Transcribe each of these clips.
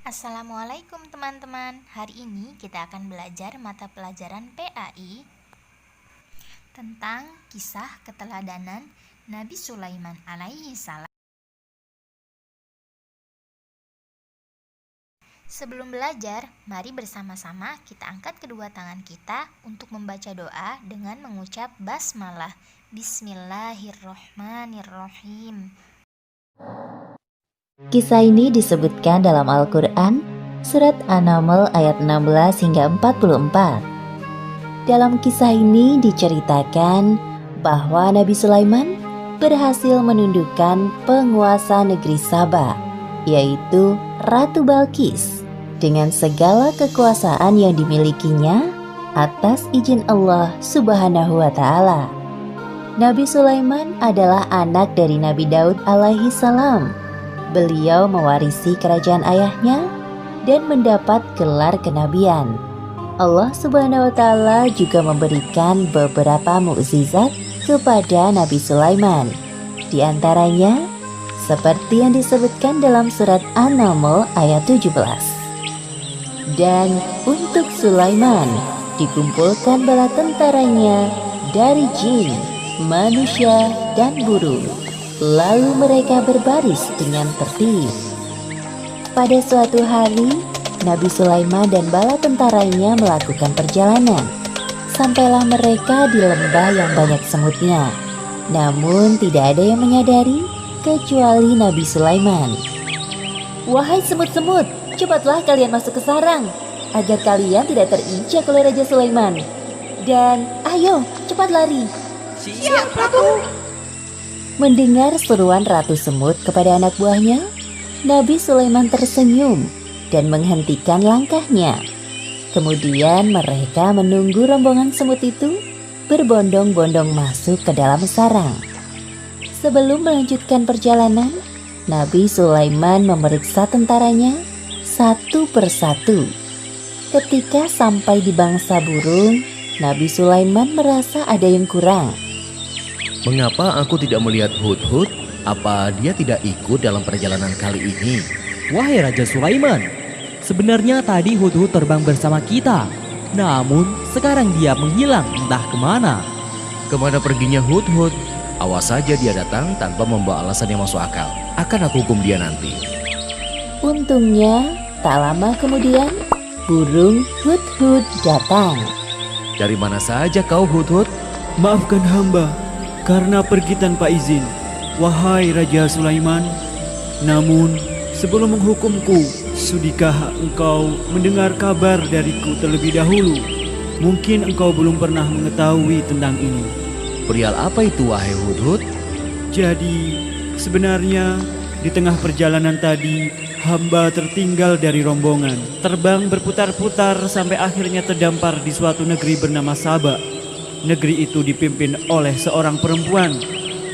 Assalamualaikum teman-teman. Hari ini kita akan belajar mata pelajaran PAI tentang kisah keteladanan Nabi Sulaiman alaihi salam. Sebelum belajar, mari bersama-sama kita angkat kedua tangan kita untuk membaca doa dengan mengucap basmalah. Bismillahirrohmanirrohim. Kisah ini disebutkan dalam Al-Quran, Surat An-Naml ayat 16 hingga 44. Dalam kisah ini diceritakan bahwa Nabi Sulaiman berhasil menundukkan penguasa negeri Saba, yaitu Ratu Balqis, dengan segala kekuasaan yang dimilikinya atas izin Allah Subhanahu wa Ta'ala. Nabi Sulaiman adalah anak dari Nabi Daud alaihi salam. Beliau mewarisi kerajaan ayahnya dan mendapat gelar kenabian. Allah Subhanahu wa Ta'ala juga memberikan beberapa mukjizat kepada Nabi Sulaiman. Di antaranya, seperti yang disebutkan dalam surat An-Naml ayat 17. Dan untuk Sulaiman dikumpulkan bala tentaranya dari jin, manusia, dan burung. Lalu mereka berbaris dengan tertib. Pada suatu hari, Nabi Sulaiman dan bala tentaranya melakukan perjalanan. Sampailah mereka di lembah yang banyak semutnya. Namun tidak ada yang menyadari kecuali Nabi Sulaiman. "Wahai semut-semut, cepatlah kalian masuk ke sarang, agar kalian tidak terinjak oleh Raja Sulaiman. Dan ayo, cepat lari." "Siap, Ratu." Mendengar seruan Ratu Semut kepada anak buahnya, Nabi Sulaiman tersenyum dan menghentikan langkahnya. Kemudian mereka menunggu rombongan semut itu berbondong-bondong masuk ke dalam sarang. Sebelum melanjutkan perjalanan, Nabi Sulaiman memeriksa tentaranya satu persatu. Ketika sampai di bangsa burung, Nabi Sulaiman merasa ada yang kurang. "Mengapa aku tidak melihat Hudhud? Apa dia tidak ikut dalam perjalanan kali ini?" "Wahai Raja Sulaiman, sebenarnya tadi Hudhud terbang bersama kita. Namun sekarang dia menghilang entah kemana." "Kemana perginya Hudhud? Awas saja dia datang tanpa membawa alasan yang masuk akal. Akan aku hukum dia nanti." Untungnya, tak lama kemudian, burung Hudhud datang. "Dari mana saja kau, Hudhud?" "Maafkan hamba karena pergi tanpa izin, wahai Raja Sulaiman. Namun, sebelum menghukumku, sudikah engkau mendengar kabar dariku terlebih dahulu? Mungkin engkau belum pernah mengetahui tentang ini." "Perihal apa itu, wahai Hudhud?" "Jadi, sebenarnya di tengah perjalanan tadi, hamba tertinggal dari rombongan, terbang berputar-putar sampai akhirnya terdampar di suatu negeri bernama Saba. Negeri itu dipimpin oleh seorang perempuan.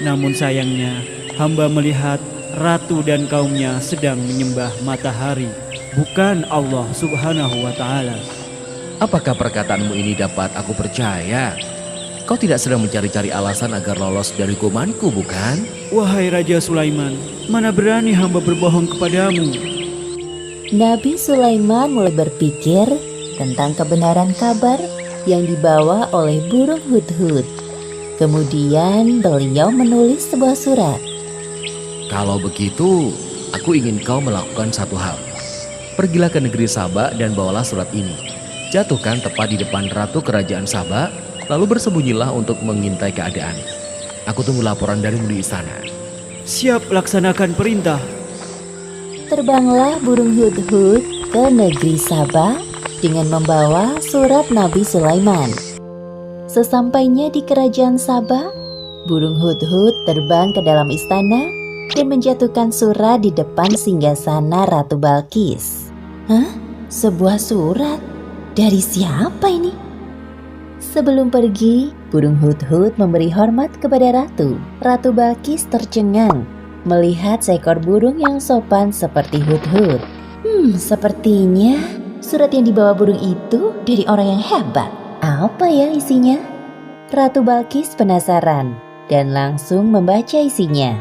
Namun sayangnya, hamba melihat ratu dan kaumnya sedang menyembah matahari, bukan Allah Subhanahu wa Ta'ala." "Apakah perkataanmu ini dapat aku percaya? Kau tidak sedang mencari-cari alasan agar lolos dari hukumanku, bukan?" "Wahai Raja Sulaiman, mana berani hamba berbohong kepadamu." Nabi Sulaiman mulai berpikir tentang kebenaran kabar yang dibawa oleh burung Hudhud. Kemudian beliau menulis sebuah surat. "Kalau begitu, aku ingin kau melakukan satu hal. Pergilah ke negeri Saba dan bawalah surat ini. Jatuhkan tepat di depan ratu kerajaan Saba, lalu bersembunyilah untuk mengintai keadaan. Aku tunggu laporan darimu di istana." "Siap, laksanakan perintah." Terbanglah burung Hudhud ke negeri Saba dengan membawa surat Nabi Sulaiman. Sesampainya di kerajaan Saba, burung Hudhud terbang ke dalam istana dan menjatuhkan surat di depan singgasana Ratu Balqis. "Hah? Sebuah surat? Dari siapa ini?" Sebelum pergi, burung Hudhud memberi hormat kepada ratu. Ratu Balqis tercengang melihat seekor burung yang sopan seperti Hudhud. Sepertinya surat yang dibawa burung itu dari orang yang hebat. Apa ya isinya? Ratu Balqis penasaran dan langsung membaca isinya.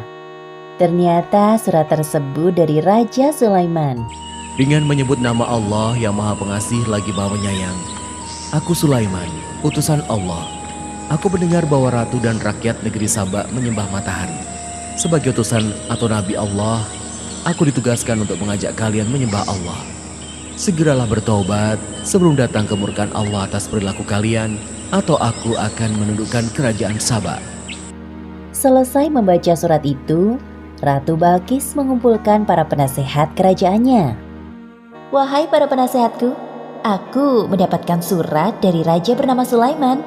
Ternyata surat tersebut dari Raja Sulaiman. Dengan menyebut nama Allah yang Maha Pengasih lagi Maha Penyayang. Aku Sulaiman, utusan Allah. Aku mendengar bahwa ratu dan rakyat negeri Saba menyembah matahari. Sebagai utusan atau nabi Allah, aku ditugaskan untuk mengajak kalian menyembah Allah. Segeralah bertobat sebelum datang kemurkaan Allah atas perilaku kalian, atau aku akan menundukkan kerajaan Saba. Selesai membaca surat itu, Ratu Balkis mengumpulkan para penasehat kerajaannya. Wahai para penasehatku, aku mendapatkan surat dari raja bernama Sulaiman.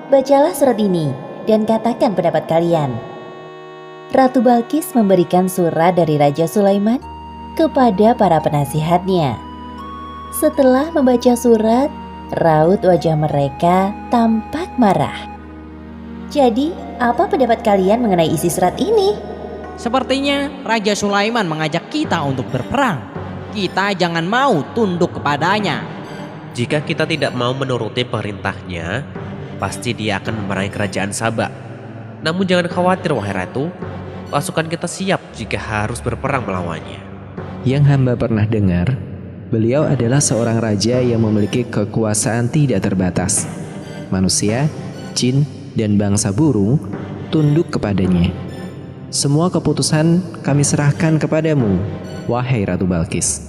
Bacalah surat ini dan katakan pendapat kalian. Ratu Balkis memberikan surat dari Raja Sulaiman kepada para penasihatnya. Setelah membaca surat, raut wajah mereka tampak marah. Jadi, apa pendapat kalian mengenai isi surat ini? Sepertinya Raja Sulaiman mengajak kita untuk berperang. Kita jangan mau tunduk kepadanya. Jika kita tidak mau menuruti perintahnya, pasti dia akan memarahi kerajaan Saba. Namun jangan khawatir wahai ratu, pasukan kita siap jika harus berperang melawannya. Yang hamba pernah dengar, beliau adalah seorang raja yang memiliki kekuasaan tidak terbatas. Manusia, jin, dan bangsa burung tunduk kepadanya. Semua keputusan kami serahkan kepadamu, wahai Ratu Balkis.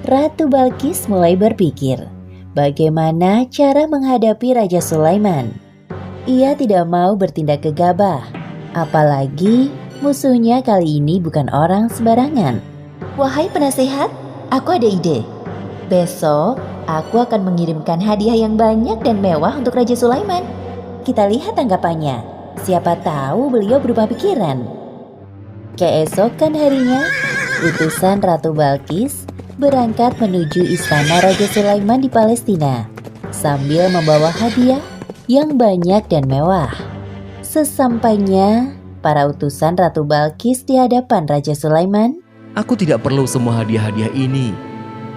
Ratu Balkis mulai berpikir bagaimana cara menghadapi Raja Sulaiman. Ia tidak mau bertindak gegabah, apalagi musuhnya kali ini bukan orang sembarangan. Wahai penasehat, aku ada ide. Besok aku akan mengirimkan hadiah yang banyak dan mewah untuk Raja Sulaiman. Kita lihat tanggapannya. Siapa tahu beliau berubah pikiran. Keesokan harinya, utusan Ratu Balkis berangkat menuju istana Raja Sulaiman di Palestina sambil membawa hadiah yang banyak dan mewah. Sesampainya para utusan Ratu Balkis di hadapan Raja Sulaiman, Aku tidak perlu semua hadiah-hadiah ini.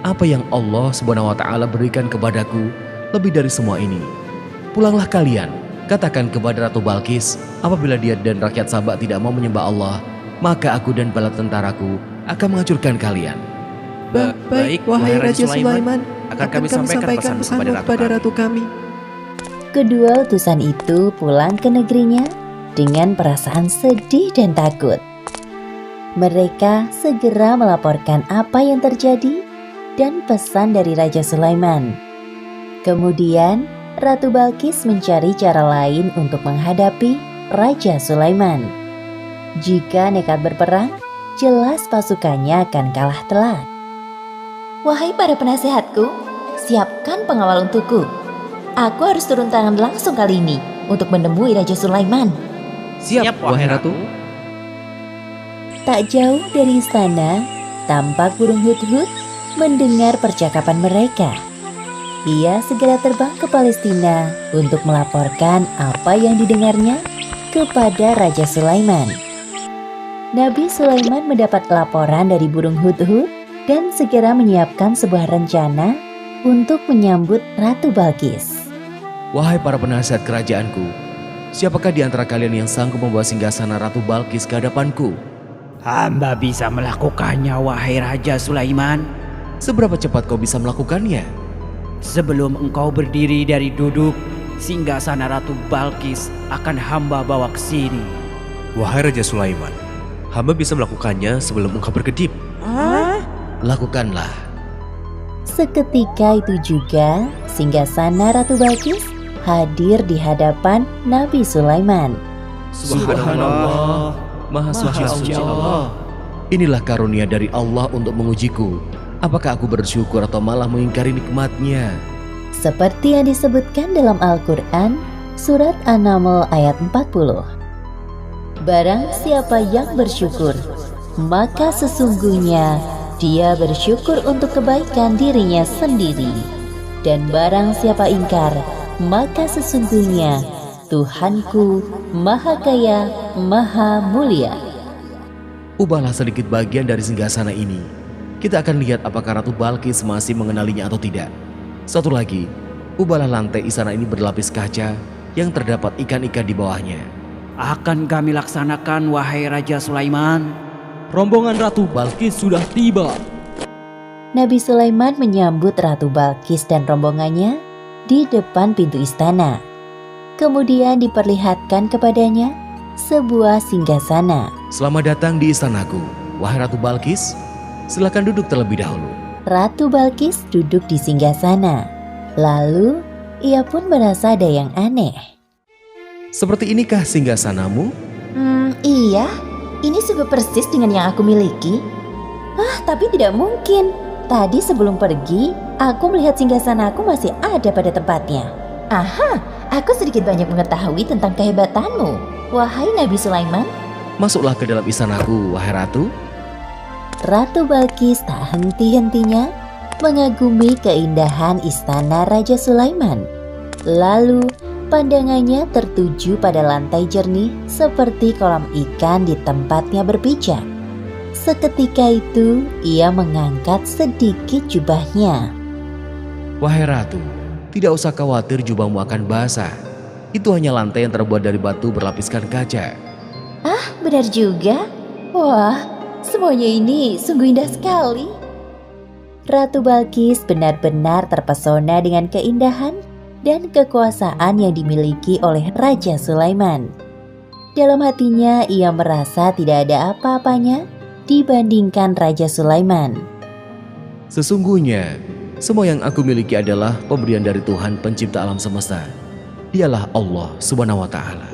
Apa yang Allah SWT berikan kepadaku lebih dari semua ini. Pulanglah kalian, katakan kepada Ratu Balkis, apabila dia dan rakyat Saba tidak mau menyembah Allah, maka aku dan bala tentaraku akan menghancurkan kalian. Baik, wahai Raja Sulaiman, akan kami sampaikan pesanmu kepada ratu kami. kedua utusan itu pulang ke negerinya dengan perasaan sedih dan takut. Mereka segera melaporkan apa yang terjadi dan pesan dari Raja Sulaiman. Kemudian, Ratu Balkis mencari cara lain untuk menghadapi Raja Sulaiman. Jika nekat berperang, jelas pasukannya akan kalah telak. Wahai para penasehatku, siapkan pengawal untukku. Aku harus turun tangan langsung kali ini untuk menemui Raja Sulaiman. Siap, wahai ratu. Tak jauh dari istana, tampak burung Hudhud mendengar percakapan mereka. Ia segera terbang ke Palestina untuk melaporkan apa yang didengarnya kepada Raja Sulaiman. Nabi Sulaiman mendapat laporan dari burung Hudhud dan segera menyiapkan sebuah rencana untuk menyambut Ratu Balkis. Wahai para penasihat kerajaanku, siapakah di antara kalian yang sanggup membawa singgasana Ratu Balkis ke hadapanku? Hamba bisa melakukannya, wahai Raja Sulaiman. Seberapa cepat kau bisa melakukannya? Sebelum engkau berdiri dari duduk, singgasana Ratu Balkis akan hamba bawa ke sini. Wahai Raja Sulaiman, hamba bisa melakukannya sebelum engkau berkedip. Lakukanlah. Seketika itu juga, singgasana Ratu Balkis hadir di hadapan Nabi Sulaiman. Subhanallah, Maha Suci Allah. Inilah karunia dari Allah untuk mengujiku. Apakah aku bersyukur atau malah mengingkari nikmatnya? Seperti yang disebutkan dalam Al-Quran, surat An-Naml ayat 40. Barang siapa yang bersyukur, maka sesungguhnya dia bersyukur untuk kebaikan dirinya sendiri. Dan barang siapa ingkar, maka sesungguhnya Tuhanku Maha Kaya, Maha Mulia. Ubahlah sedikit bagian dari singgasana ini. Kita akan lihat apakah Ratu Balkis masih mengenalinya atau tidak. Satu lagi, ubahlah lantai istana ini berlapis kaca yang terdapat ikan-ikan di bawahnya. Akan kami laksanakan, wahai Raja Sulaiman. Rombongan Ratu Balkis sudah tiba. Nabi Sulaiman menyambut Ratu Balkis dan rombongannya di depan pintu istana. Kemudian diperlihatkan kepadanya sebuah singgasana. Selamat datang di istanaku, wahai Ratu Balkis. Silakan duduk terlebih dahulu. Ratu Balkis duduk di singgasana. Lalu ia pun merasa ada yang aneh. Seperti inikah singgasanamu? Iya, ini sungguh persis dengan yang aku miliki. Tapi tidak mungkin. Tadi sebelum pergi, aku melihat singgasanaku masih ada pada tempatnya. Aha, aku sedikit banyak mengetahui tentang kehebatanmu, wahai Nabi Sulaiman. Masuklah ke dalam istanaku, wahai Ratu. Ratu Balkis tak henti-hentinya mengagumi keindahan istana Raja Sulaiman. Lalu pandangannya tertuju pada lantai jernih seperti kolam ikan di tempatnya berpijak. Seketika itu ia mengangkat sedikit jubahnya. Wahai Ratu, tidak usah khawatir jubahmu akan basah. Itu hanya lantai yang terbuat dari batu berlapiskan kaca. Benar juga. Wah, semuanya ini sungguh indah sekali. Ratu Balkis benar-benar terpesona dengan keindahan dan kekuasaan yang dimiliki oleh Raja Sulaiman. Dalam hatinya ia merasa tidak ada apa-apanya dibandingkan Raja Sulaiman. Sesungguhnya, semua yang aku miliki adalah pemberian dari Tuhan pencipta alam semesta. Dialah Allah Subhanahu wa Ta'ala.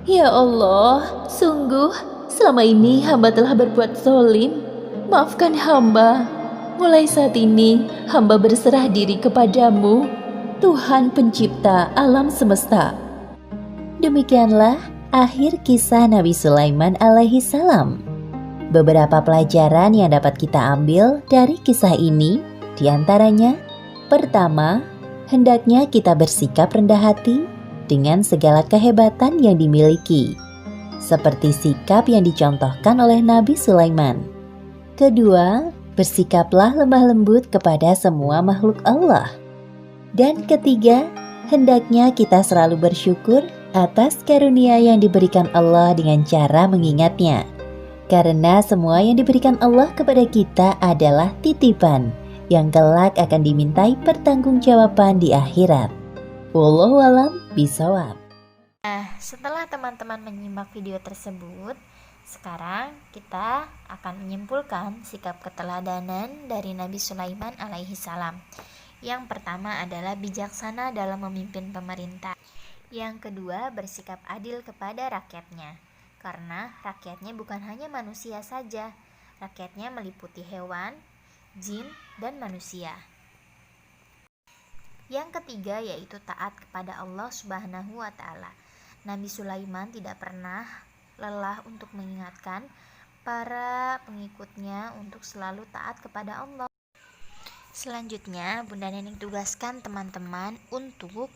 Ya Allah, sungguh selama ini hamba telah berbuat zalim. Maafkan hamba. Mulai saat ini hamba berserah diri kepadamu, Tuhan pencipta alam semesta. Demikianlah akhir kisah Nabi Sulaiman alaihi salam. Beberapa pelajaran yang dapat kita ambil dari kisah ini diantaranya, pertama, hendaknya kita bersikap rendah hati dengan segala kehebatan yang dimiliki, seperti sikap yang dicontohkan oleh Nabi Sulaiman. Kedua, bersikaplah lemah lembut kepada semua makhluk Allah. Dan ketiga, hendaknya kita selalu bersyukur atas karunia yang diberikan Allah dengan cara mengingatnya. Karena semua yang diberikan Allah kepada kita adalah titipan yang kelak akan dimintai pertanggungjawaban di akhirat. Wallahu a'lam bishawab. Setelah teman-teman menyimak video tersebut, sekarang kita akan menyimpulkan sikap keteladanan dari Nabi Sulaiman alaihi salam. Yang pertama adalah bijaksana dalam memimpin pemerintah. Yang kedua, bersikap adil kepada rakyatnya. Karena rakyatnya bukan hanya manusia saja, rakyatnya meliputi hewan, jin, dan manusia. Yang ketiga yaitu taat kepada Allah Subhanahu wa Ta'ala. Nabi Sulaiman tidak pernah lelah untuk mengingatkan para pengikutnya untuk selalu taat kepada Allah. Selanjutnya, Bunda Nening tugaskan teman-teman untuk